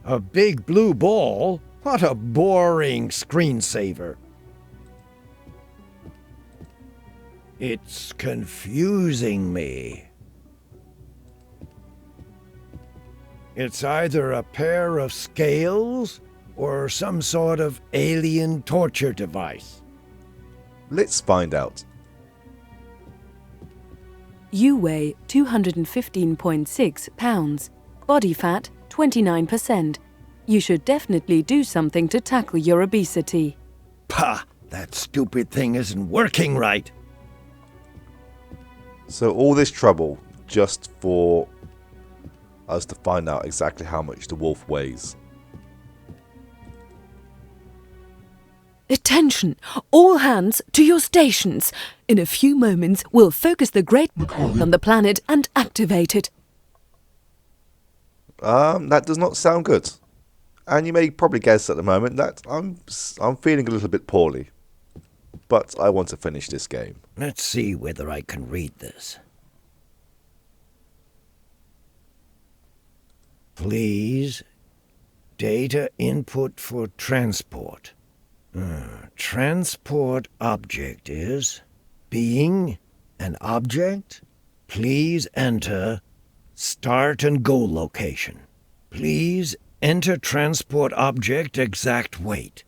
A big blue ball? What a boring screensaver. It's confusing me. It's either a pair of scales or some sort of alien torture device. Let's find out. You weigh 215.6 pounds. Body fat 29%. You should definitely do something to tackle your obesity. Pah! That stupid thing isn't working right. So all this trouble just for us to find out exactly how much the wolf weighs. Attention! All hands to your stations. In a few moments, we'll focus the Great on the planet and activate it. That does not sound good. And you may probably guess at the moment that I'm feeling a little bit poorly. But I want to finish this game. Let's see whether I can read this. Please, data input for transport. Transport object is being an object. Please enter start and go location. Please enter transport object exact weight.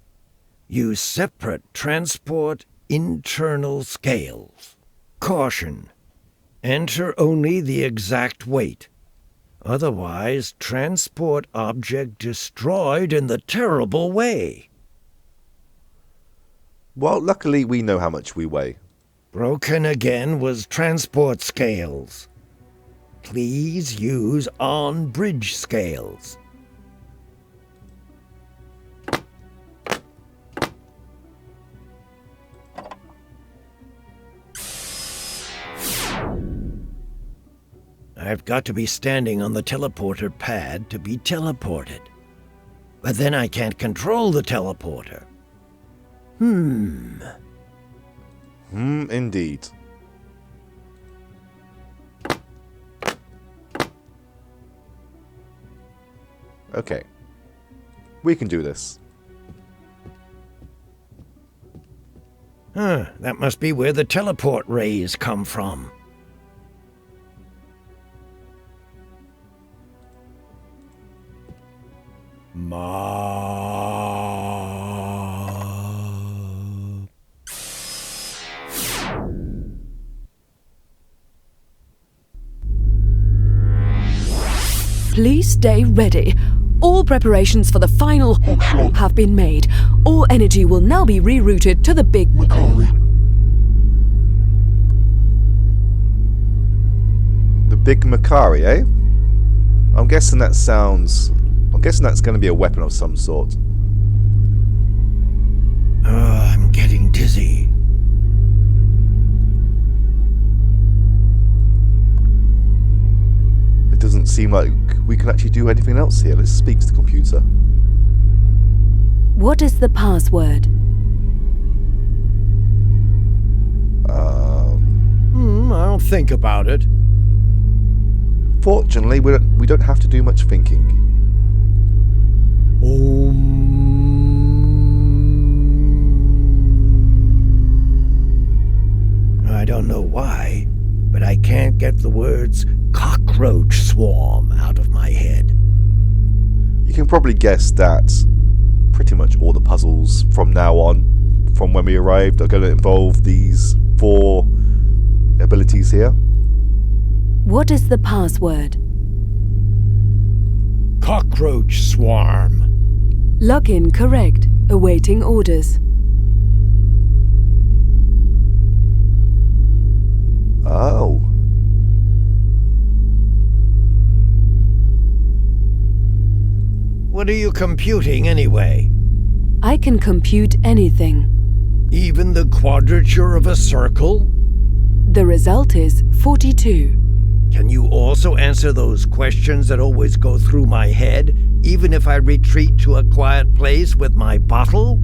Use separate transport internal scales. Caution. Enter only the exact weight. Otherwise, transport object destroyed in the terrible way. Well, luckily we know how much we weigh. Broken again was transport scales. Please use on-bridge scales. I've got to be standing on the teleporter pad to be teleported. But then I can't control the teleporter. Indeed. Okay. We can do this. That must be where the teleport rays come from. Please stay ready. All preparations for the final have been made. All energy will now be rerouted to the big... The big Macari, eh? I'm guessing that's going to be a weapon of some sort. I'm getting dizzy. It doesn't seem like we can actually do anything else here. Let's speak to the computer. What is the password? I'll think about it. Fortunately, we don't have to do much thinking. I don't know why, but I can't get the words cockroach swarm out of my head. You can probably guess that pretty much all the puzzles from now on, from when we arrived, are going to involve these 4 abilities here. What is the password? Cockroach swarm. Login correct. Awaiting orders. Oh. What are you computing anyway? I can compute anything. Even the quadrature of a circle? The result is 42. Can you also answer those questions that always go through my head, even if I retreat to a quiet place with my bottle?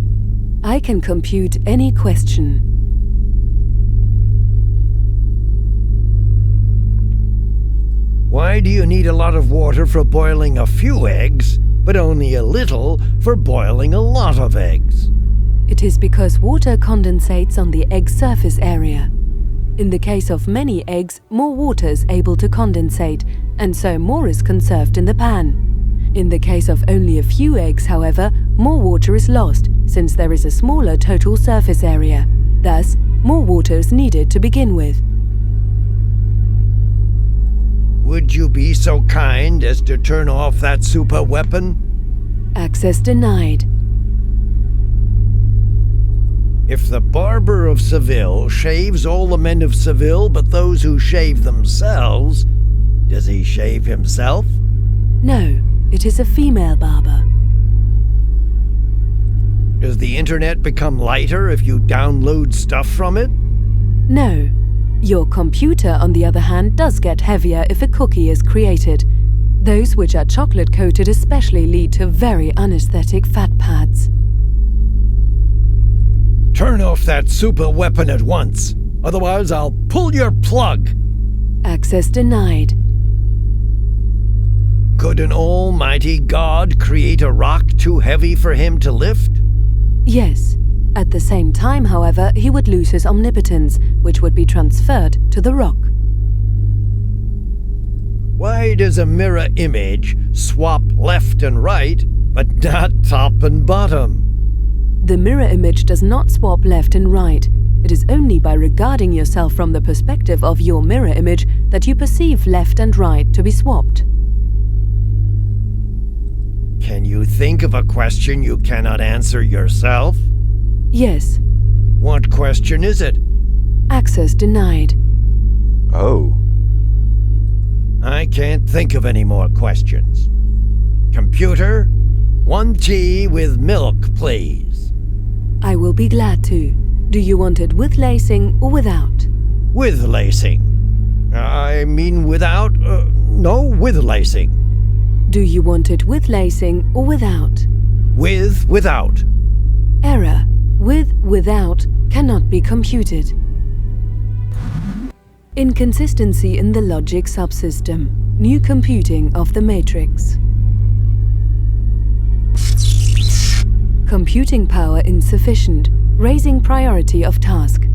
I can compute any question. Why do you need a lot of water for boiling a few eggs, but only a little for boiling a lot of eggs. It is because water condensates on the egg surface area. In the case of many eggs, more water is able to condensate, and so more is conserved in the pan. In the case of only a few eggs, however, more water is lost, since there is a smaller total surface area. Thus, more water is needed to begin with. Would you be so kind as to turn off that super weapon? Access denied. If the barber of Seville shaves all the men of Seville but those who shave themselves, does he shave himself? No, it is a female barber. Does the internet become lighter if you download stuff from it? No. Your computer, on the other hand, does get heavier if a cookie is created. Those which are chocolate-coated especially lead to very unaesthetic fat pads. Turn off that super weapon at once, otherwise I'll pull your plug. Access denied. Could an almighty God create a rock too heavy for him to lift? Yes. At the same time, however, he would lose his omnipotence, which would be transferred to the rock. Why does a mirror image swap left and right, but not top and bottom? The mirror image does not swap left and right. It is only by regarding yourself from the perspective of your mirror image that you perceive left and right to be swapped. Can you think of a question you cannot answer yourself? Yes. What question is it? Access denied. Oh. I can't think of any more questions. Computer, 1 tea with milk, please. I will be glad to. Do you want it with lacing or without? With lacing. I mean without? No, with lacing. Do you want it with lacing or without? Without. Error. Without cannot be computed. Inconsistency in the logic subsystem. New computing of the matrix. Computing power insufficient. Raising priority of task.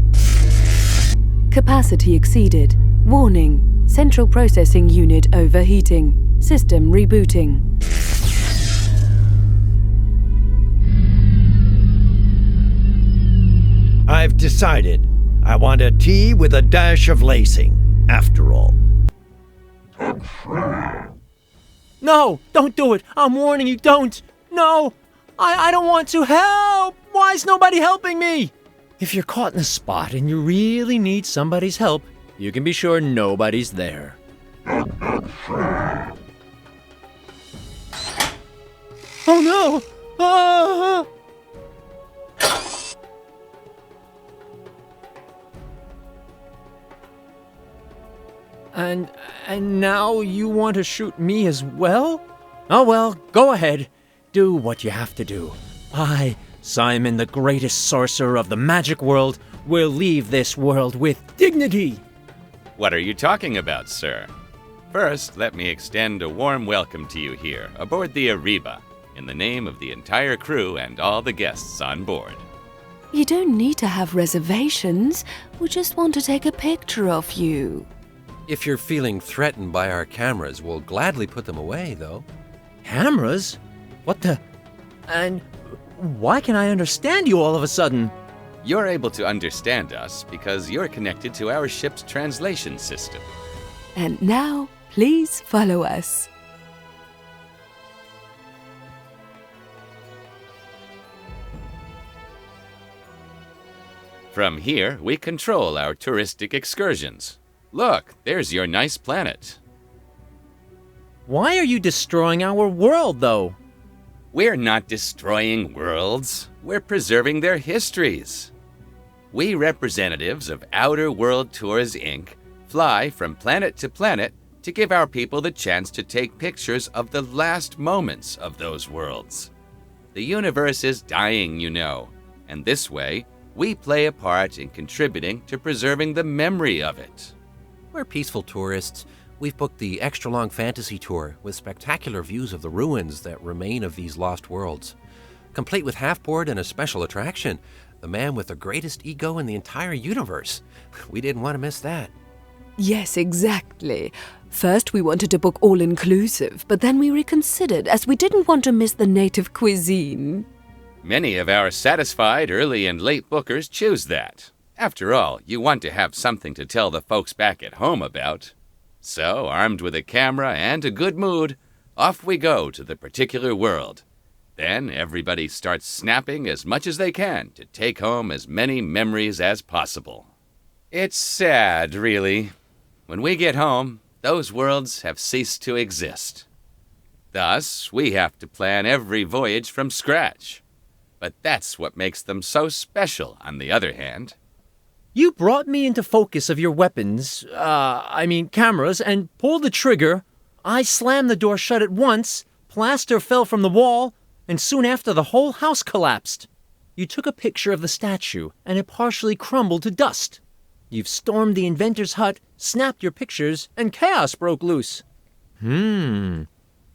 Capacity exceeded. Warning. Central processing unit overheating. System rebooting. I've decided. I want a tea with a dash of lacing, after all. No, don't do it. I'm warning you, don't. No, I don't want to. Help! Why is nobody helping me? If you're caught in a spot and you really need somebody's help, you can be sure nobody's there. Oh no! Ah! And now you want to shoot me as well? Oh well, go ahead. Do what you have to do. I, Simon, the greatest sorcerer of the magic world, will leave this world with dignity. What are you talking about, sir? First, let me extend a warm welcome to you here aboard the Ariba, in the name of the entire crew and all the guests on board. You don't need to have reservations. We just want to take a picture of you. If you're feeling threatened by our cameras, we'll gladly put them away, though. Cameras? What the? And why can I understand you all of a sudden? You're able to understand us because you're connected to our ship's translation system. And now, please follow us. From here, we control our touristic excursions. Look, there's your nice planet. Why are you destroying our world, though? We're not destroying worlds. We're preserving their histories. We representatives of Outer World Tours, Inc. fly from planet to planet to give our people the chance to take pictures of the last moments of those worlds. The universe is dying, you know, and this way, we play a part in contributing to preserving the memory of it. We're peaceful tourists. We've booked the extra-long fantasy tour with spectacular views of the ruins that remain of these lost worlds, complete with half-board and a special attraction, the man with the greatest ego in the entire universe. We didn't want to miss that. Yes, exactly. First, we wanted to book all-inclusive, but then we reconsidered as we didn't want to miss the native cuisine. Many of our satisfied early and late bookers choose that. After all, you want to have something to tell the folks back at home about. So, armed with a camera and a good mood, off we go to the particular world. Then everybody starts snapping as much as they can to take home as many memories as possible. It's sad, really. When we get home, those worlds have ceased to exist. Thus, we have to plan every voyage from scratch. But that's what makes them so special, on the other hand. You brought me into focus of your weapons, cameras, and pulled the trigger. I slammed the door shut at once, plaster fell from the wall, and soon after the whole house collapsed. You took a picture of the statue, and it partially crumbled to dust. You've stormed the inventor's hut, snapped your pictures, and chaos broke loose.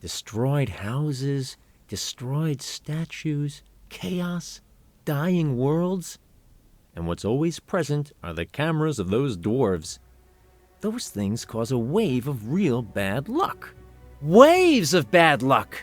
Destroyed houses, destroyed statues, chaos, dying worlds. And what's always present are the cameras of those dwarves. Those things cause a wave of real bad luck. Waves of bad luck!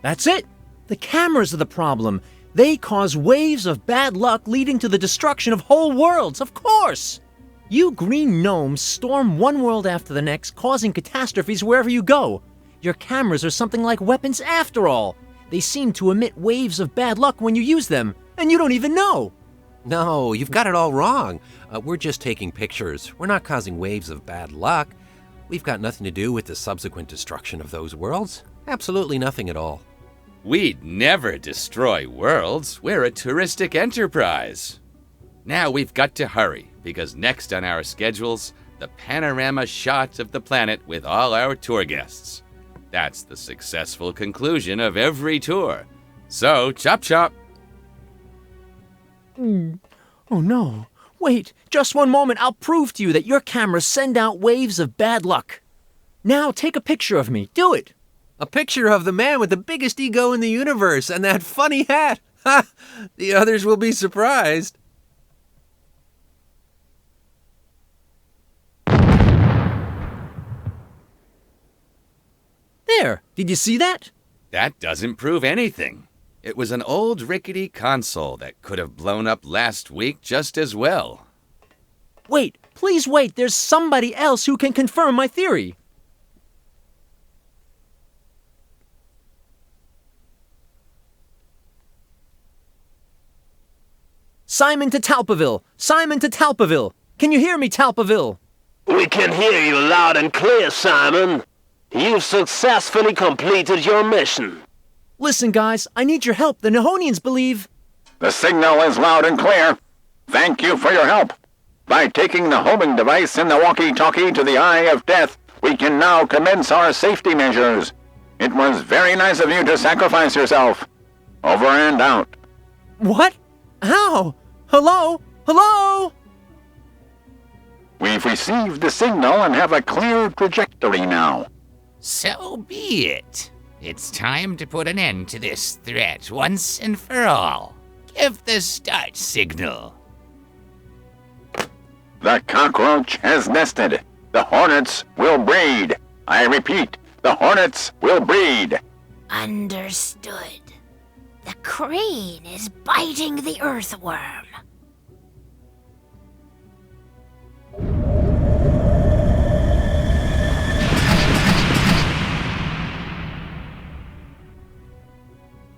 That's it! The cameras are the problem. They cause waves of bad luck leading to the destruction of whole worlds, of course! You green gnomes storm one world after the next, causing catastrophes wherever you go. Your cameras are something like weapons after all. They seem to emit waves of bad luck when you use them, and you don't even know. No, you've got it all wrong. We're just taking pictures. We're not causing waves of bad luck. We've got nothing to do with the subsequent destruction of those worlds. Absolutely nothing at all. We'd never destroy worlds. We're a touristic enterprise. Now we've got to hurry, because next on our schedules, the panorama shot of the planet with all our tour guests. That's the successful conclusion of every tour. So, chop chop. Oh no. Wait, just one moment. I'll prove to you that your cameras send out waves of bad luck. Now take a picture of me. Do it. A picture of the man with the biggest ego in the universe and that funny hat. Ha! The others will be surprised. There. Did you see that? That doesn't prove anything. It was an old rickety console that could have blown up last week just as well. Wait, please wait. There's somebody else who can confirm my theory. Simon to Talpaville! Simon to Talpaville! Can you hear me, Talpaville? We can hear you loud and clear, Simon. You've successfully completed your mission. Listen, guys, I need your help. The Nihonians believe... The signal is loud and clear. Thank you for your help. By taking the homing device in the walkie-talkie to the Eye of Death, we can now commence our safety measures. It was very nice of you to sacrifice yourself. Over and out. What? How? Hello? Hello? We've received the signal and have a clear trajectory now. So be it. It's time to put an end to this threat once and for all. Give the start signal. The cockroach has nested. The hornets will breed. I repeat, the hornets will breed. Understood. The crane is biting the earthworm.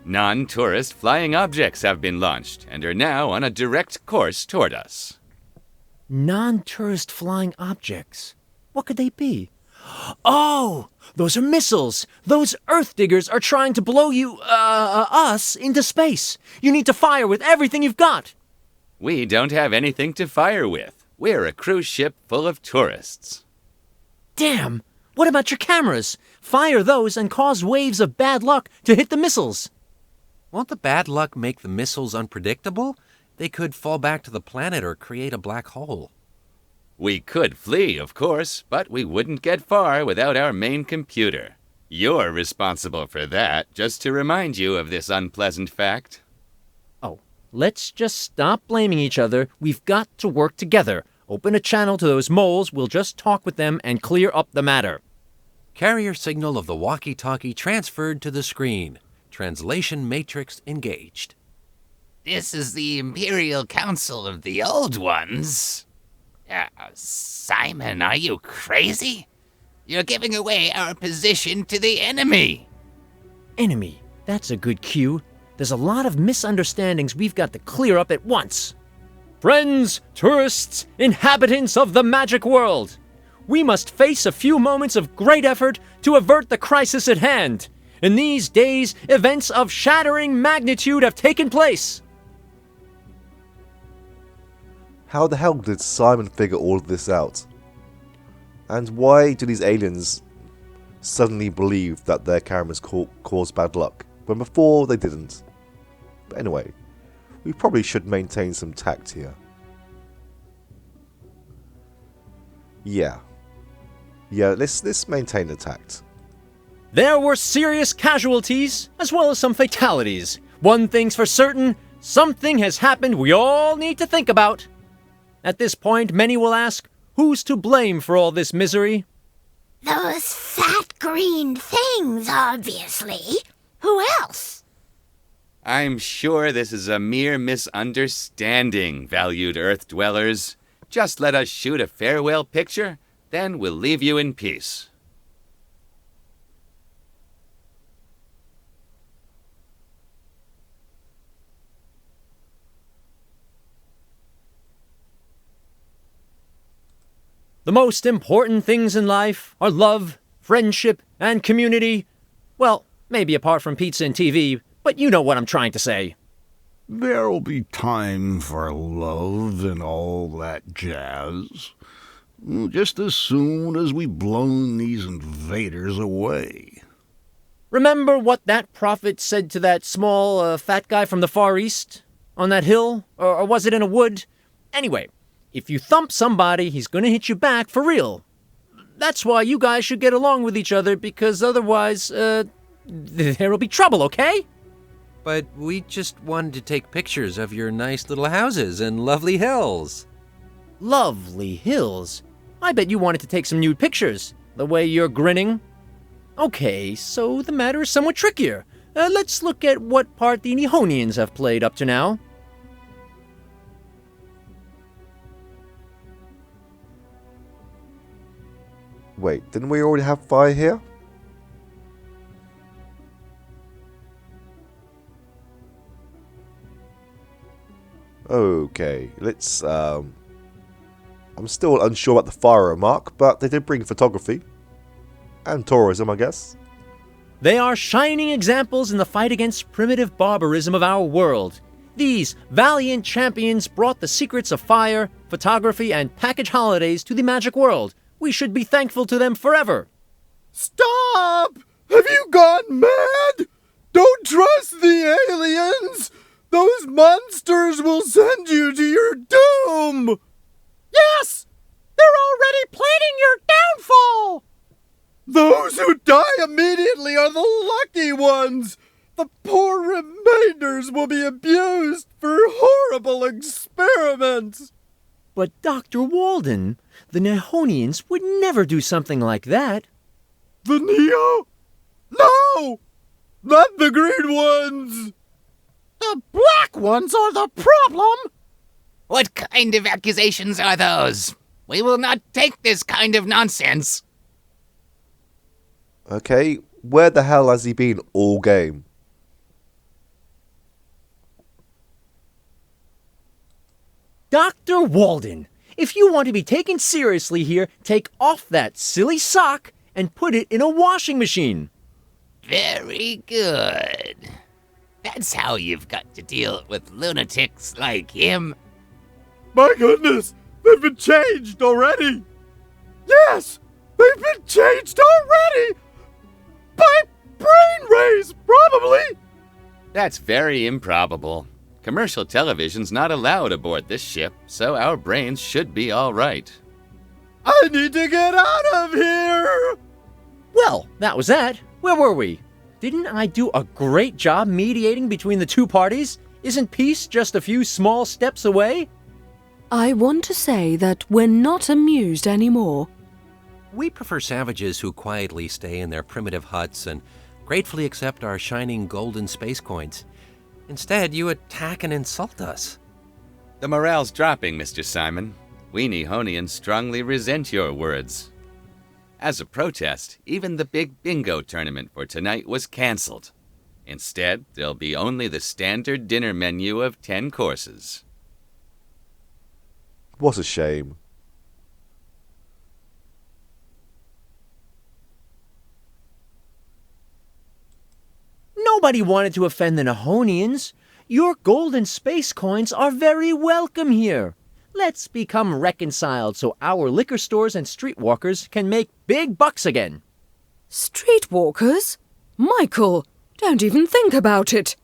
Non-tourist flying objects have been launched and are now on a direct course toward us. Non-tourist flying objects. What could they be? Oh! Those are missiles! Those Earth diggers are trying to blow us into space! You need to fire with everything you've got! We don't have anything to fire with. We're a cruise ship full of tourists. Damn! What about your cameras? Fire those and cause waves of bad luck to hit the missiles! Won't the bad luck make the missiles unpredictable? They could fall back to the planet or create a black hole. We could flee, of course, but we wouldn't get far without our main computer. You're responsible for that, just to remind you of this unpleasant fact. Oh, let's just stop blaming each other. We've got to work together. Open a channel to those moles. We'll just talk with them and clear up the matter. Carrier signal of the walkie-talkie transferred to the screen. Translation matrix engaged. This is the Imperial Council of the Old Ones. Simon, are you crazy? You're giving away our position to the enemy. Enemy. That's a good cue. There's a lot of misunderstandings we've got to clear up at once. Friends, tourists, inhabitants of the magic world, we must face a few moments of great effort to avert the crisis at hand. In these days, events of shattering magnitude have taken place. How the hell did Simon figure all of this out? And why do these aliens suddenly believe that their cameras cause bad luck, when before they didn't? But anyway, we probably should maintain some tact here. Yeah, let's maintain the tact. There were serious casualties, as well as some fatalities. One thing's for certain, something has happened we all need to think about. At this point, many will ask, who's to blame for all this misery? Those fat green things, obviously. Who else? I'm sure this is a mere misunderstanding, valued Earth dwellers. Just let us shoot a farewell picture, then we'll leave you in peace. The most important things in life are love, friendship, and community. Well, maybe apart from pizza and TV, but you know what I'm trying to say. There'll be time for love and all that jazz. Just as soon as we've blown these invaders away. Remember what that prophet said to that small, fat guy from the Far East? On that hill? Or was it in a wood? Anyway, if you thump somebody, he's gonna hit you back for real. That's why you guys should get along with each other, because otherwise, there'll be trouble, okay? But we just wanted to take pictures of your nice little houses and lovely hills. Lovely hills? I bet you wanted to take some nude pictures, the way you're grinning. Okay, so the matter is somewhat trickier. Let's look at what part the Nihonians have played up to now. Wait, didn't we already have fire here? Okay, let's, I'm still unsure about the fire remark, but they did bring photography. And tourism, I guess. They are shining examples in the fight against primitive barbarism of our world. These valiant champions brought the secrets of fire, photography, and package holidays to the magic world. We should be thankful to them forever. Stop! Have you gone mad? Don't trust the aliens! Those monsters will send you to your doom! Yes! They're already planning your downfall! Those who die immediately are the lucky ones! The poor remainders will be abused for horrible experiments! But Dr. Walden, the Nihonians would never do something like that. The Neo? No! Not the green ones! The black ones are the problem! What kind of accusations are those? We will not take this kind of nonsense. Okay, where the hell has he been all game? Dr. Walden, if you want to be taken seriously here, take off that silly sock and put it in a washing machine. Very good. That's how you've got to deal with lunatics like him. My goodness, they've been changed already! Yes, they've been changed already! By brain rays, probably! That's very improbable. Commercial television's not allowed aboard this ship, so our brains should be all right. I need to get out of here! Well, that was that. Where were we? Didn't I do a great job mediating between the two parties? Isn't peace just a few small steps away? I want to say that we're not amused anymore. We prefer savages who quietly stay in their primitive huts and gratefully accept our shining golden space coins. Instead, you attack and insult us. The morale's dropping, Mr. Simon. We Nihonians strongly resent your words. As a protest, even the big bingo tournament for tonight was cancelled. Instead, there'll be only the standard dinner menu of 10 courses. What a shame. Nobody wanted to offend the Nihonians. Your golden space coins are very welcome here. Let's become reconciled so our liquor stores and streetwalkers can make big bucks again. Streetwalkers? Michael, don't even think about it.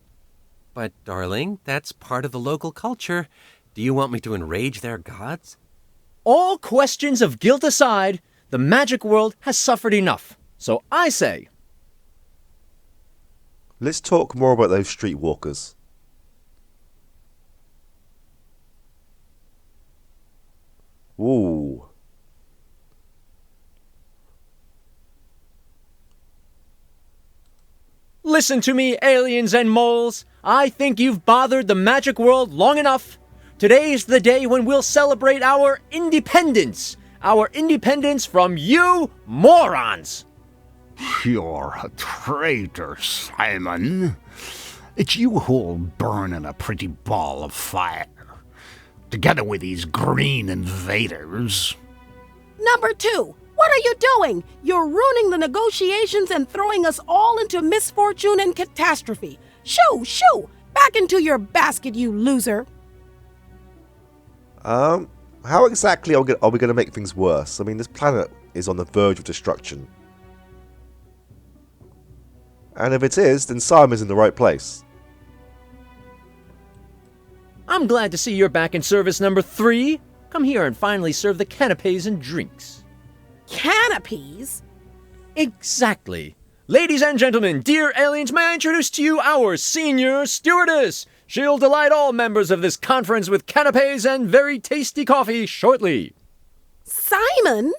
But, darling, that's part of the local culture. Do you want me to enrage their gods? All questions of guilt aside, the magic world has suffered enough. So I say, Let's talk more about those streetwalkers. Ooh. listen to me, aliens and moles. I think you've bothered the magic world long enough. Today's the day when we'll celebrate our independence. Our independence from you morons. You're a traitor, Simon. It's you who'll burn in a pretty ball of fire, together with these green invaders. Number 2, what are you doing? You're ruining the negotiations and throwing us all into misfortune and catastrophe. Shoo, shoo! Back into your basket, you loser. How exactly are we going to make things worse? I mean, this planet is on the verge of destruction. And if it is, then Simon's in the right place. I'm glad to see you're back in service number 3. Come here and finally serve the canapes and drinks. Canopies? Exactly. Ladies and gentlemen, dear aliens, may I introduce to you our senior stewardess. She'll delight all members of this conference with canapes and very tasty coffee shortly. Simon?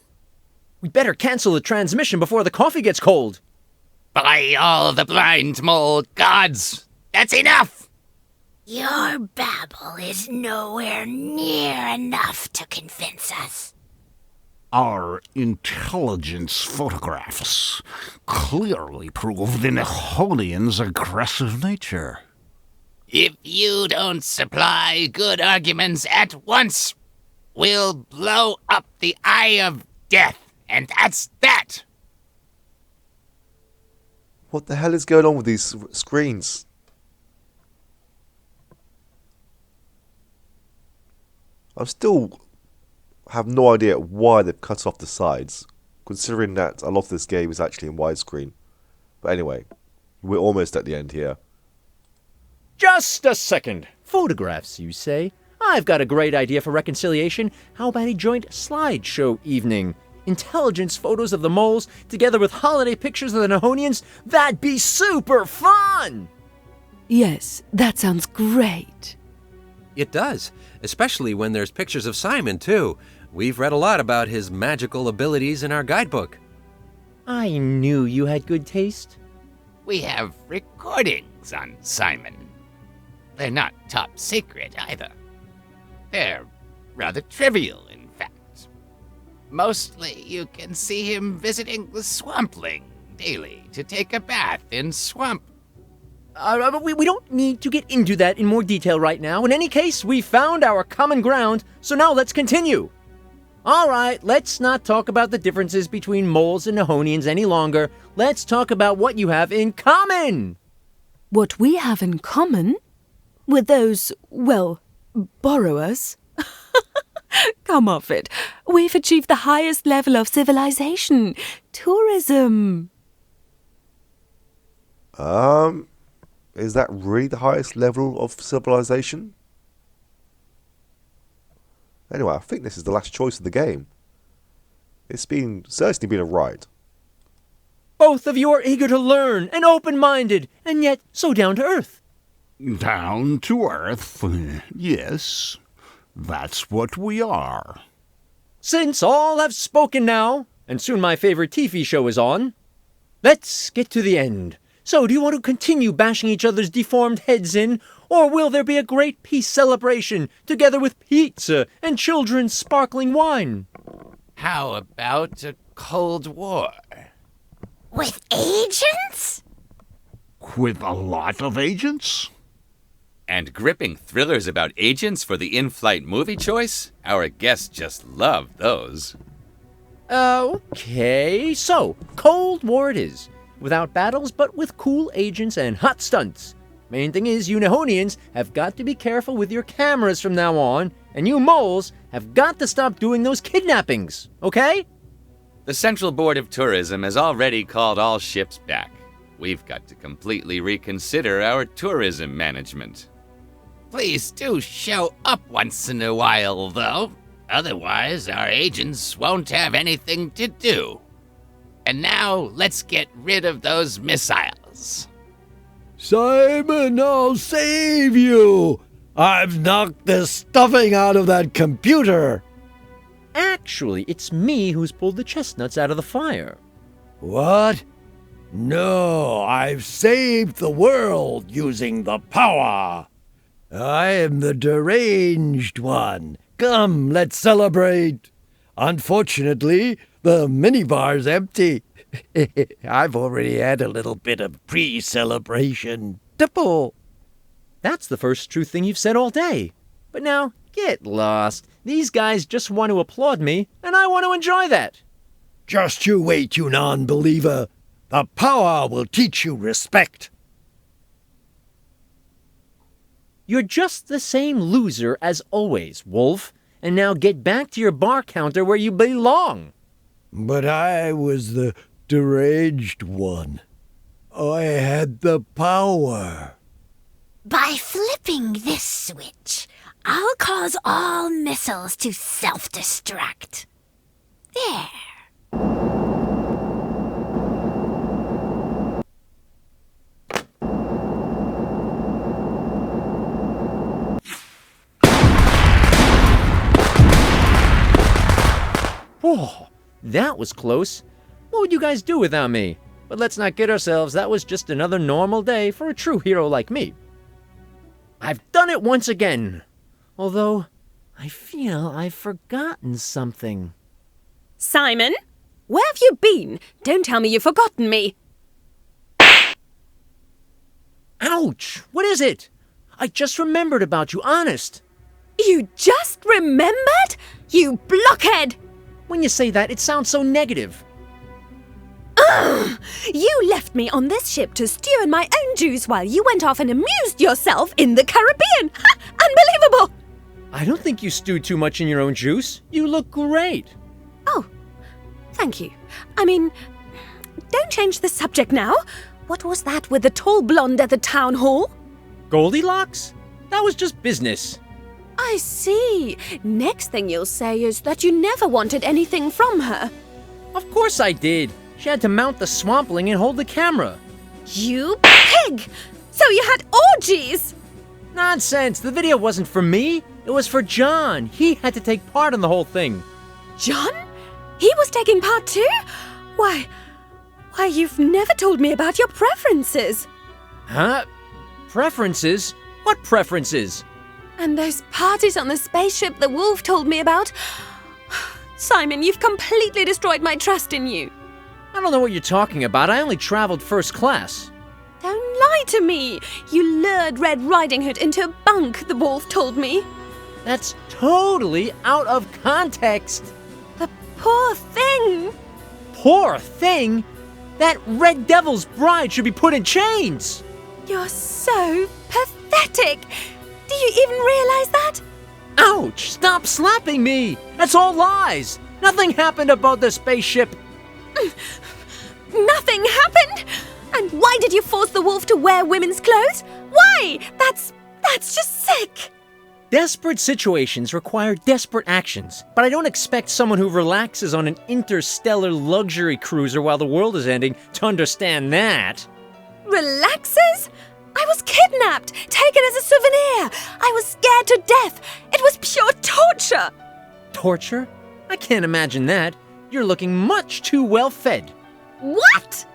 We better cancel the transmission before the coffee gets cold. By all the blind mole gods, that's enough! Your babble is nowhere near enough to convince us. Our intelligence photographs clearly prove the Nihonians' aggressive nature. If you don't supply good arguments at once, we'll blow up the Eye of Death, and that's that! What the hell is going on with these screens? I still have no idea why they've cut off the sides, considering that a lot of this game is actually in widescreen. But anyway, we're almost at the end here. Just a second. Photographs, you say? I've got a great idea for reconciliation. How about a joint slideshow evening? Intelligence photos of the moles, together with holiday pictures of the Nihonians? That'd be super fun! Yes, that sounds great. It does, especially when there's pictures of Simon, too. We've read a lot about his magical abilities in our guidebook. I knew you had good taste. We have recordings on Simon. They're not top secret either. They're rather trivial, in fact. Mostly you can see him visiting the swampling daily to take a bath in swamp. We don't need to get into that in more detail right now. In any case, we found our common ground, so now let's continue. All right, let's not talk about the differences between moles and Nihonians any longer. Let's talk about what you have in common. What we have in common? With those, well, borrowers? Come off it. We've achieved the highest level of civilization. Tourism. Is that really the highest level of civilization? Anyway, I think this is the last choice of the game. It's certainly been a ride. Both of you are eager to learn and open-minded, and yet so down to earth. Down to earth, yes. That's what we are. Since all have spoken now, and soon my favorite TV show is on, let's get to the end. So, do you want to continue bashing each other's deformed heads in, or will there be a great peace celebration, together with pizza and children's sparkling wine? How about a Cold War? With agents? With a lot of agents? And gripping thrillers about agents for the in-flight movie choice? Our guests just love those. Okay, so, Cold War it is. Without battles, but with cool agents and hot stunts. Main thing is, you Nihonians have got to be careful with your cameras from now on, and you moles have got to stop doing those kidnappings, okay? The Central Board of Tourism has already called all ships back. We've got to completely reconsider our tourism management. Please do show up once in a while, though. Otherwise, our agents won't have anything to do. And now, let's get rid of those missiles. Simon, I'll save you! I've knocked the stuffing out of that computer! Actually, it's me who's pulled the chestnuts out of the fire. What? No, I've saved the world using the power! I am the deranged one. Come, let's celebrate! Unfortunately, the minibar's empty. I've already had a little bit of pre-celebration. Tipple! That's the first true thing you've said all day. But now, get lost. These guys just want to applaud me, and I want to enjoy that. Just you wait, you non-believer. The power will teach you respect. You're just the same loser as always, Wolf. And now get back to your bar counter where you belong. But I was the deranged one. I had the power. By flipping this switch, I'll cause all missiles to self-destruct. There. Oh, that was close. What would you guys do without me? But let's not kid ourselves, that was just another normal day for a true hero like me. I've done it once again. Although, I feel I've forgotten something. Simon, where have you been? Don't tell me you've forgotten me. Ouch! What is it? I just remembered about you, honest. You just remembered? You blockhead! When you say that, it sounds so negative. Ugh! You left me on this ship to stew in my own juice while you went off and amused yourself in the Caribbean. Ha! Unbelievable! I don't think you stewed too much in your own juice. You look great. Oh, thank you. I mean, don't change the subject now. What was that with the tall blonde at the town hall? Goldilocks? That was just business. I see. Next thing you'll say is that you never wanted anything from her. Of course I did. She had to mount the swampling and hold the camera. You pig! So you had orgies! Nonsense. The video wasn't for me. It was for John. He had to take part in the whole thing. John? He was taking part too? Why, you've never told me about your preferences. Huh? Preferences? What preferences? And those parties on the spaceship the wolf told me about. Simon, you've completely destroyed my trust in you. I don't know what you're talking about. I only traveled first class. Don't lie to me. You lured Red Riding Hood into a bunk, the wolf told me. That's totally out of context. The poor thing. Poor thing? That Red Devil's bride should be put in chains. You're so pathetic. Do you even realize that? Ouch! Stop slapping me! That's all lies! Nothing happened about the spaceship. Nothing happened? And why did you force the wolf to wear women's clothes? Why? That's just sick. Desperate situations require desperate actions, but I don't expect someone who relaxes on an interstellar luxury cruiser while the world is ending to understand that. Relaxes? I was kidnapped, taken as a souvenir. I was scared to death. It was pure torture. Torture? I can't imagine that. You're looking much too well fed. What?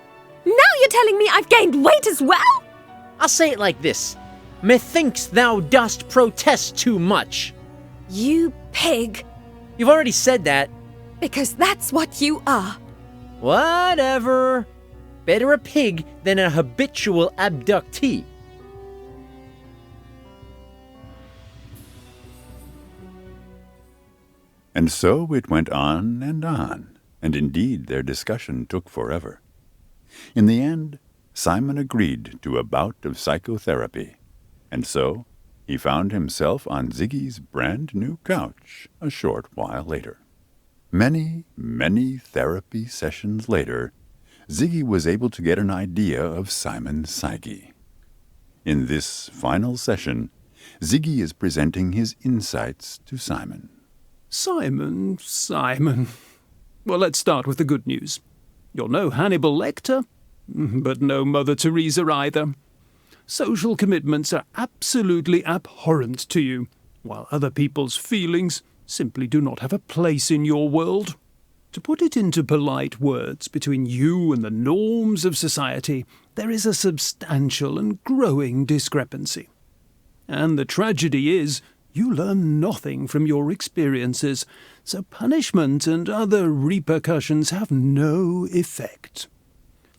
Now you're telling me I've gained weight as well? I'll say it like this. Methinks thou dost protest too much. You pig. You've already said that. Because that's what you are. Whatever. Better a pig than a habitual abductee. And so it went on, and indeed their discussion took forever. In the end, Simon agreed to a bout of psychotherapy, and so he found himself on Ziggy's brand new couch a short while later. Many, many therapy sessions later, Ziggy was able to get an idea of Simon's psyche. In this final session, Ziggy is presenting his insights to Simon. Simon. Well, let's start with the good news. You're no Hannibal Lecter, but no Mother Teresa either. Social commitments are absolutely abhorrent to you, while other people's feelings simply do not have a place in your world. To put it into polite words, between you and the norms of society, there is a substantial and growing discrepancy. And the tragedy is, you learn nothing from your experiences, so punishment and other repercussions have no effect.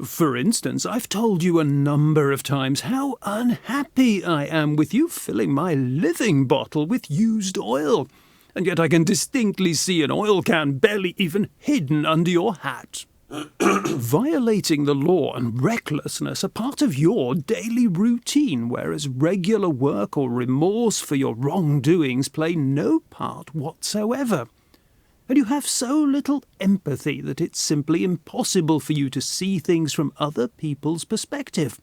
For instance, I've told you a number of times how unhappy I am with you filling my living bottle with used oil, and yet I can distinctly see an oil can barely even hidden under your hat. Violating the law and recklessness are part of your daily routine, whereas regular work or remorse for your wrongdoings play no part whatsoever. And you have so little empathy that it's simply impossible for you to see things from other people's perspective.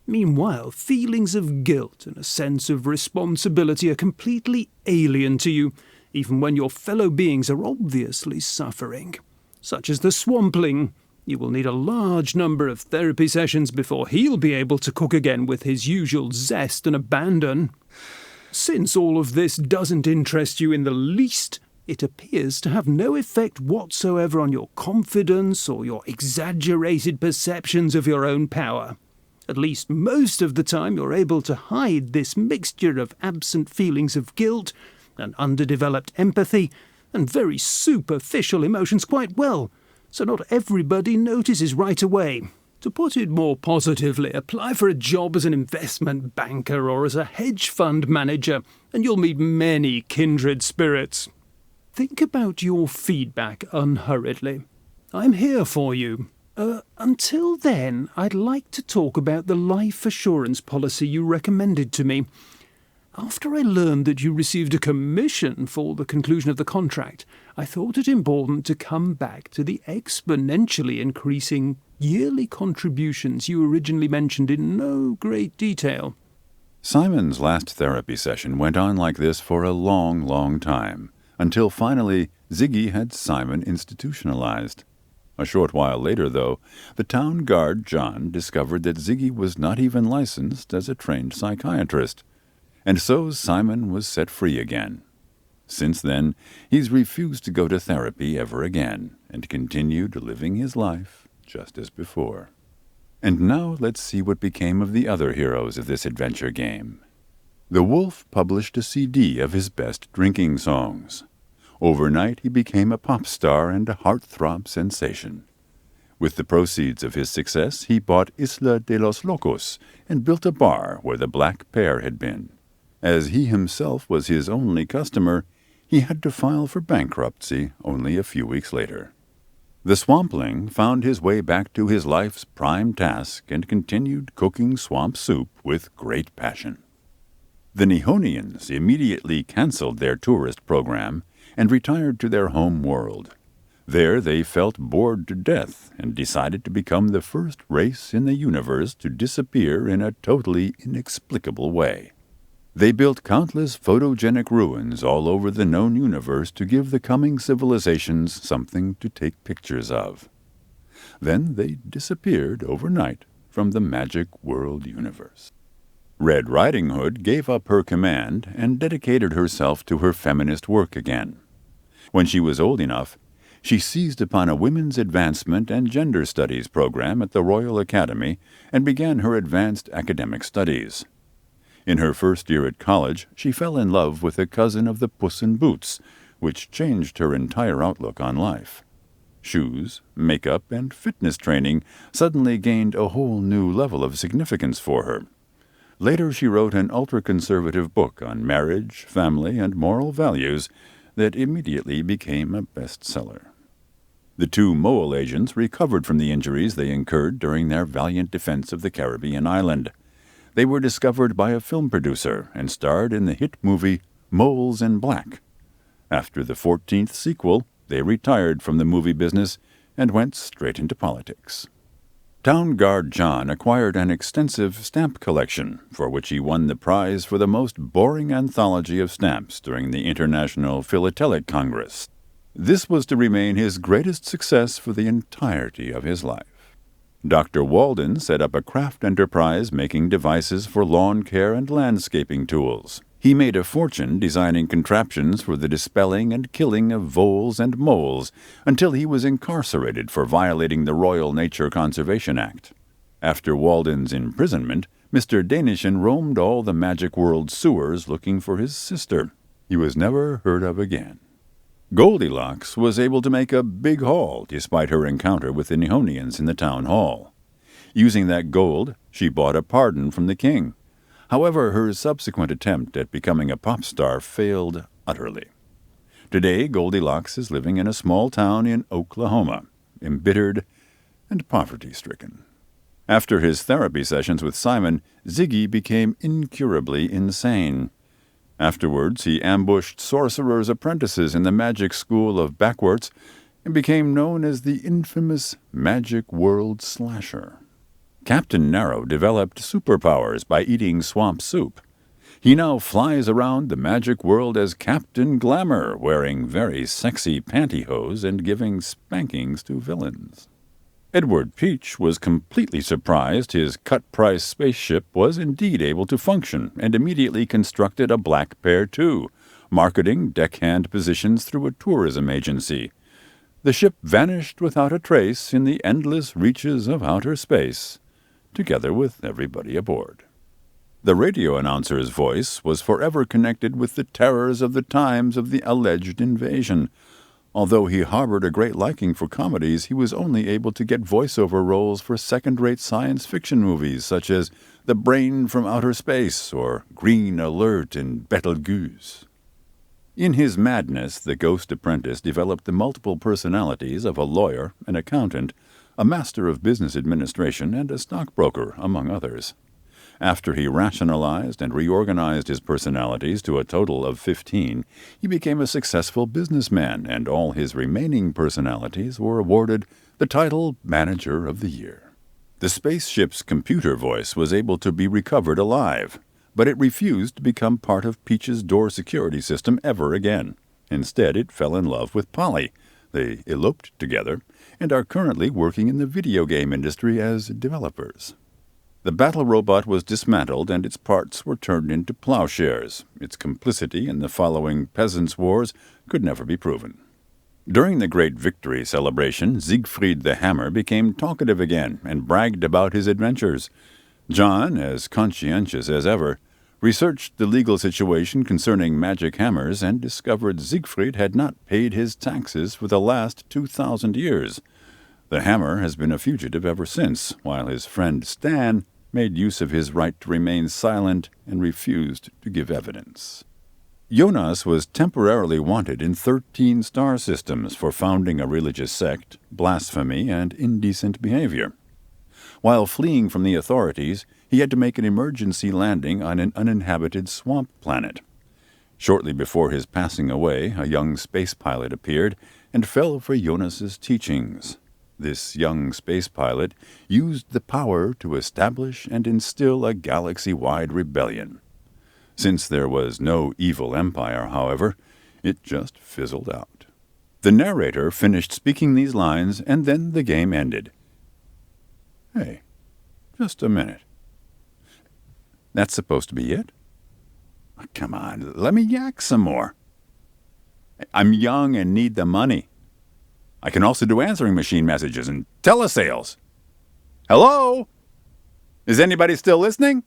Meanwhile, feelings of guilt and a sense of responsibility are completely alien to you, even when your fellow beings are obviously suffering. Such as the swampling. You will need a large number of therapy sessions before he'll be able to cook again with his usual zest and abandon. Since all of this doesn't interest you in the least, it appears to have no effect whatsoever on your confidence or your exaggerated perceptions of your own power. At least most of the time you're able to hide this mixture of absent feelings of guilt and underdeveloped empathy and very superficial emotions quite well, so not everybody notices right away. To put it more positively, apply for a job as an investment banker or as a hedge fund manager, and you'll meet many kindred spirits. Think about your feedback unhurriedly. I'm here for you. Until then, I'd like to talk about the life assurance policy you recommended to me. After I learned that you received a commission for the conclusion of the contract, I thought it important to come back to the exponentially increasing yearly contributions you originally mentioned in no great detail. Simon's last therapy session went on like this for a long, long time, until finally Ziggy had Simon institutionalized. A short while later, though, the town guard, John, discovered that Ziggy was not even licensed as a trained psychiatrist. And so Simon was set free again. Since then, he's refused to go to therapy ever again, and continued living his life just as before. And now let's see what became of the other heroes of this adventure game. The Wolf published a CD of his best drinking songs. Overnight he became a pop star and a heartthrob sensation. With the proceeds of his success, he bought Isla de los Locos and built a bar where the Black Pear had been. As he himself was his only customer, he had to file for bankruptcy only a few weeks later. The Swampling found his way back to his life's prime task and continued cooking swamp soup with great passion. The Nihonians immediately canceled their tourist program and retired to their home world. There they felt bored to death and decided to become the first race in the universe to disappear in a totally inexplicable way. They built countless photogenic ruins all over the known universe to give the coming civilizations something to take pictures of. Then they disappeared overnight from the magic world universe. Red Riding Hood gave up her command and dedicated herself to her feminist work again. When she was old enough, she seized upon a women's advancement and gender studies program at the Royal Academy and began her advanced academic studies. In her first year at college, she fell in love with a cousin of the Puss in Boots, which changed her entire outlook on life. Shoes, makeup, and fitness training suddenly gained a whole new level of significance for her. Later she wrote an ultra-conservative book on marriage, family, and moral values that immediately became a bestseller. The two Mole agents recovered from the injuries they incurred during their valiant defense of the Caribbean island. They were discovered by a film producer and starred in the hit movie Moles in Black. After the 14th sequel, they retired from the movie business and went straight into politics. Town Guard John acquired an extensive stamp collection, for which he won the prize for the most boring anthology of stamps during the International Philatelic Congress. This was to remain his greatest success for the entirety of his life. Dr. Walden set up a craft enterprise making devices for lawn care and landscaping tools. He made a fortune designing contraptions for the dispelling and killing of voles and moles until he was incarcerated for violating the Royal Nature Conservation Act. After Walden's imprisonment, Mr. Danishan roamed all the Magic World sewers looking for his sister. He was never heard of again. Goldilocks was able to make a big haul despite her encounter with the Nihonians in the town hall. Using that gold, she bought a pardon from the king. However, her subsequent attempt at becoming a pop star failed utterly. Today, Goldilocks is living in a small town in Oklahoma, embittered and poverty-stricken. After his therapy sessions with Simon, Ziggy became incurably insane. Afterwards, he ambushed sorcerers' apprentices in the magic school of Backwarts and became known as the infamous Magic World Slasher. Captain Narrow developed superpowers by eating swamp soup. He now flies around the magic world as Captain Glamour, wearing very sexy pantyhose and giving spankings to villains. Edward Peach was completely surprised his cut-price spaceship was indeed able to function and immediately constructed a Black Pair 2, marketing deckhand positions through a tourism agency. The ship vanished without a trace in the endless reaches of outer space, together with everybody aboard. The radio announcer's voice was forever connected with the terrors of the times of the alleged invasion. Although he harbored a great liking for comedies, he was only able to get voiceover roles for second-rate science fiction movies such as The Brain from Outer Space or Green Alert in Betelgeuse. In his madness, the Ghost Apprentice developed the multiple personalities of a lawyer, an accountant, a master of business administration, and a stockbroker, among others. After he rationalized and reorganized his personalities to a total of 15, he became a successful businessman, and all his remaining personalities were awarded the title Manager of the Year. The spaceship's computer voice was able to be recovered alive, but it refused to become part of Peach's door security system ever again. Instead, it fell in love with Polly. They eloped together and are currently working in the video game industry as developers. The battle robot was dismantled and its parts were turned into plowshares. Its complicity in the following Peasants' Wars could never be proven. During the Great Victory celebration, Siegfried the Hammer became talkative again and bragged about his adventures. John, as conscientious as ever, researched the legal situation concerning magic hammers and discovered Siegfried had not paid his taxes for the last 2,000 years. The hammer has been a fugitive ever since, while his friend Stan made use of his right to remain silent and refused to give evidence. Jonas was temporarily wanted in 13 star systems for founding a religious sect, blasphemy, and indecent behavior. While fleeing from the authorities, he had to make an emergency landing on an uninhabited swamp planet. Shortly before his passing away, a young space pilot appeared and fell for Jonas's teachings. This young space pilot used the power to establish and instill a galaxy-wide rebellion. Since there was no evil empire, however, it just fizzled out. The narrator finished speaking these lines, and then the game ended. Hey, just a minute. That's supposed to be it? Come on, let me yak some more. I'm young and need the money. I can also do answering machine messages and telesales. Hello? Is anybody still listening?